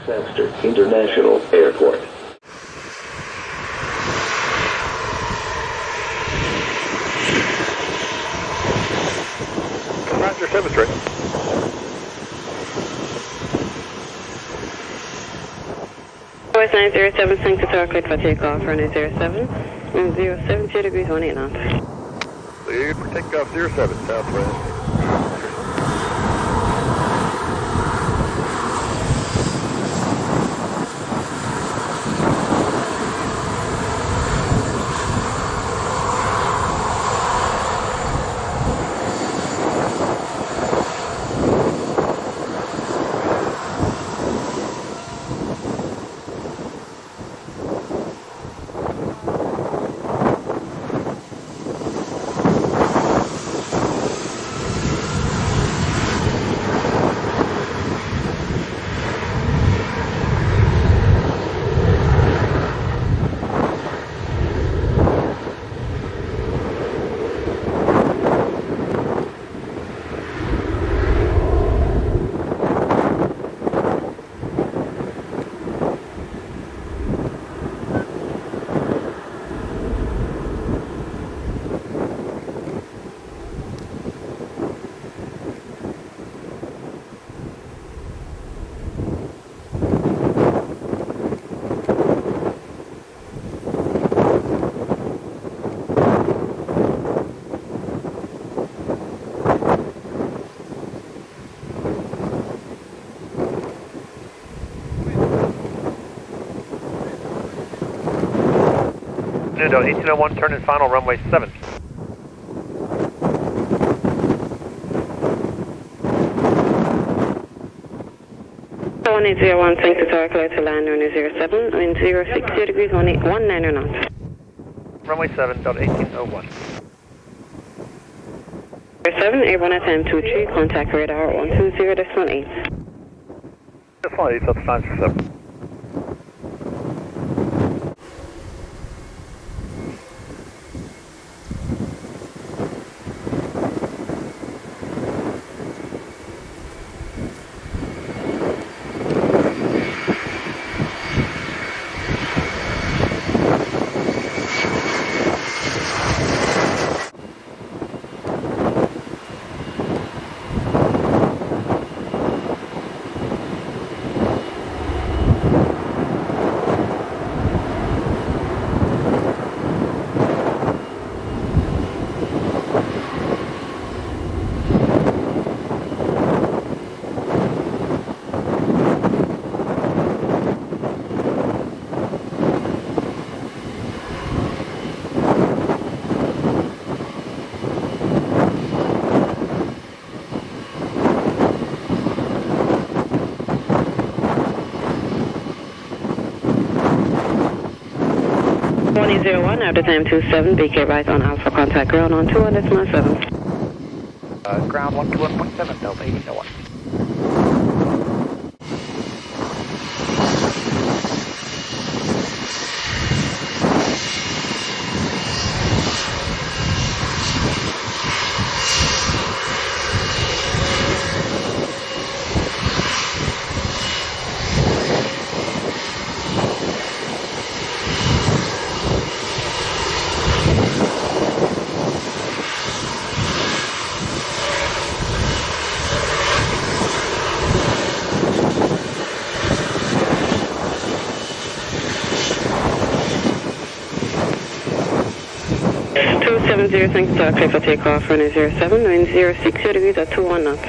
Sangster International Airport. Roger, 7 straight. Voice 907, Sangster Tower, cleared for takeoff, runway 07, 072 degrees 18 knots. Cleared for takeoff 07, southwest. Nudo, 1801, turn in final, runway 7. So 1801, Sangster Tower, cleared to land, runway 07, wind 060 degrees 19 knots. Runway 7, Delta 1801. 07, Airborne at time 23, contact radar 120.18. Just 1 8, that's 967. One after time 27, BK right on Alpha, contact ground on 200.7. Ground 121.7, Delta 1801. Zero, thanks, clear for takeoff, runway 07, wind 060 degrees at 21 knots.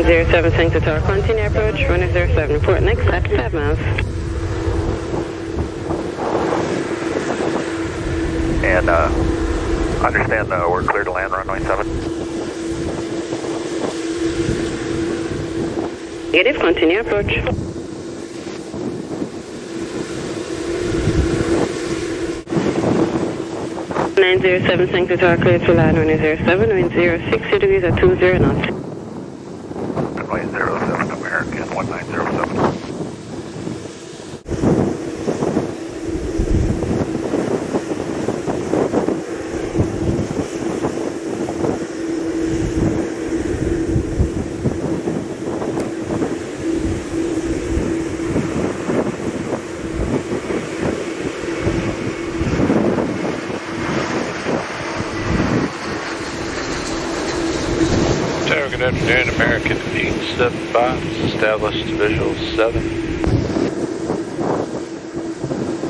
907 Sangster Tower, continue approach, runway 07, report next at 5 miles. And understand we're clear to land runway 7. Negative, continue approach. (907) Sangster Tower, clear to land runway 07, wind 060 degrees at 20 knots. Runway 07 American 1907. Good afternoon, American 875, established visual 7.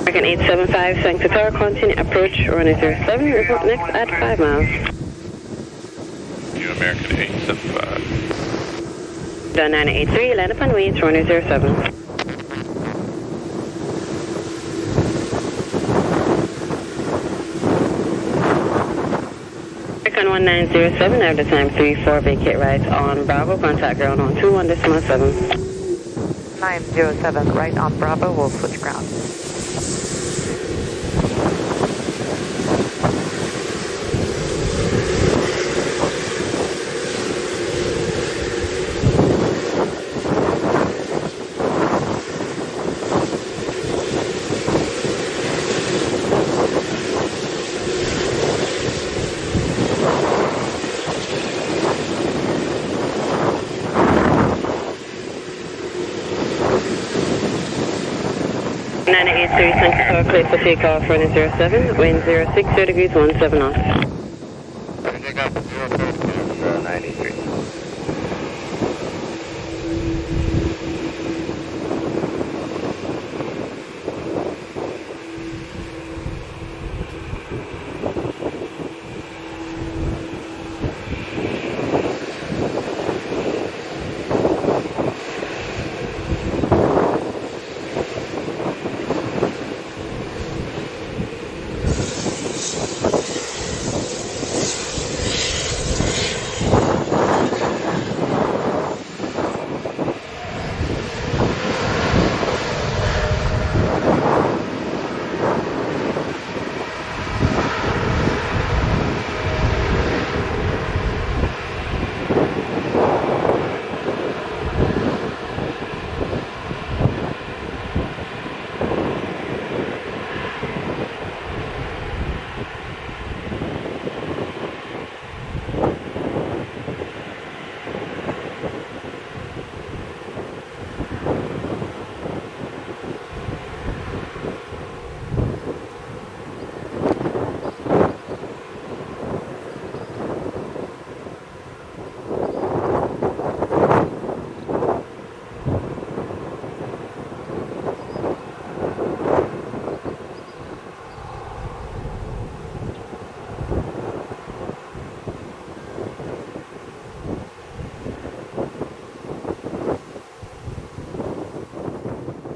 American 875, Sangster Tower, continue approach, runway 07, report next at 5 miles. You American 875. Down 983, land upon wait, runway 07. American 1907, at the time 34, vacate right on Bravo, contact ground on 21.7. 907, right on Bravo, we'll switch ground. Sangster Tower, clear for takeoff, runway 07, wind 060 degrees, 17 knots. 93.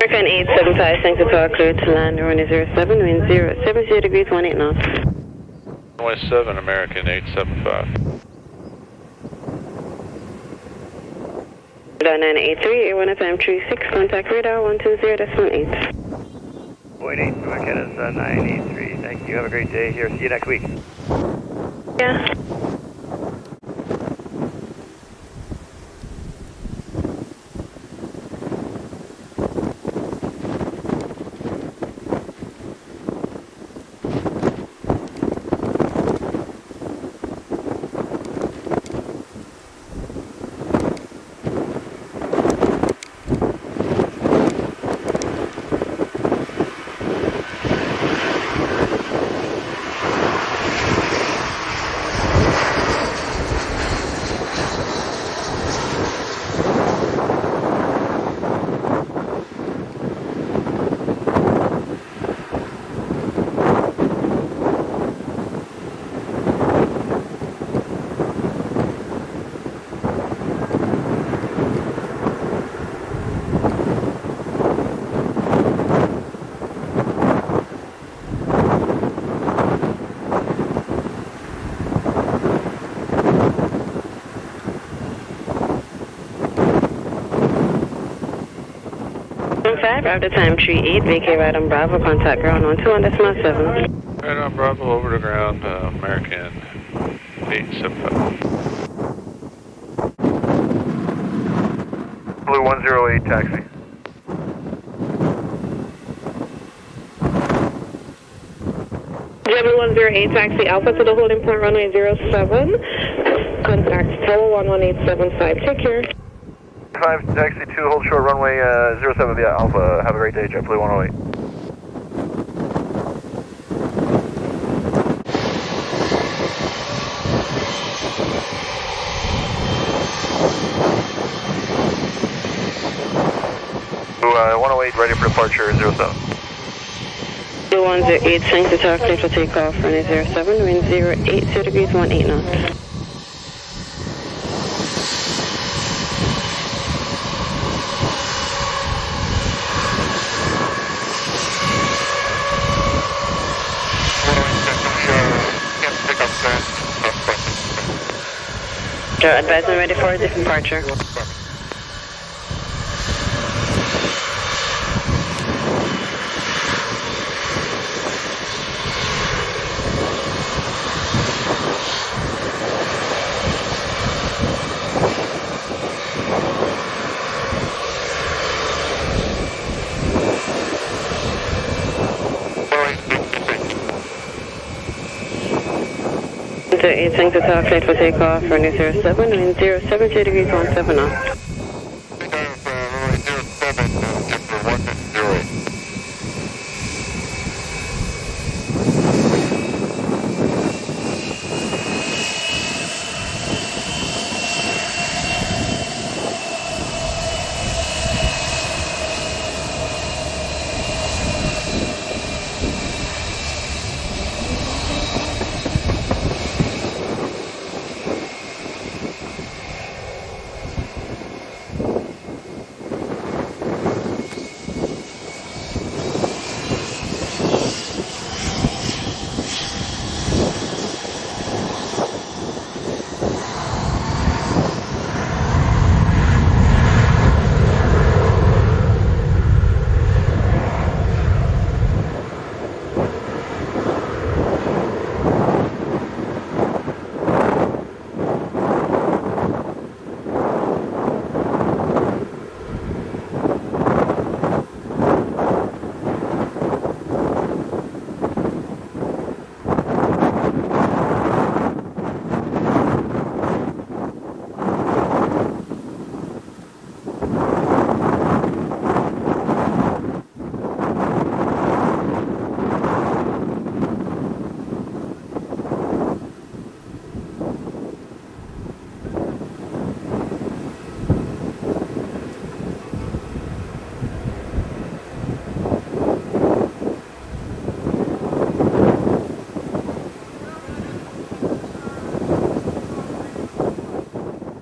American 875, Sangster Tower, clear to land, runway 07, wind 070 degrees, 18 knots. Runway 7, American 875. Down 983, Air 1 FM 36, contact radar 120.8. Point 8, American is 983. Thank you, have a great day here. See you next week. Yeah. 5, after time 38, vacate right on Bravo, contact ground on 2.7. Right on Bravo, over to ground, American 875. Blue 108, taxi. JetBlue 108, taxi Alpha to the holding point, runway 07. Contact tower 11875. Take care. 5, taxi 2, hold short, runway 07 via Alpha. Have a great day, JetBlue 108. Blue 108, ready for departure, 07. Blue 108, Sangster Tower, clear for takeoff, runway 07, wind 080 degrees 18 knots. Advise and ready for departure. Eight Sangster Tower, cleared for takeoff, runway 07, wind 070 degrees 17 knots.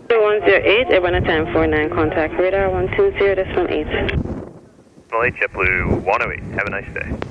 Blue 108, Airborne time 49, contact radar 120.8. 8, JetBlue 108, have a nice day.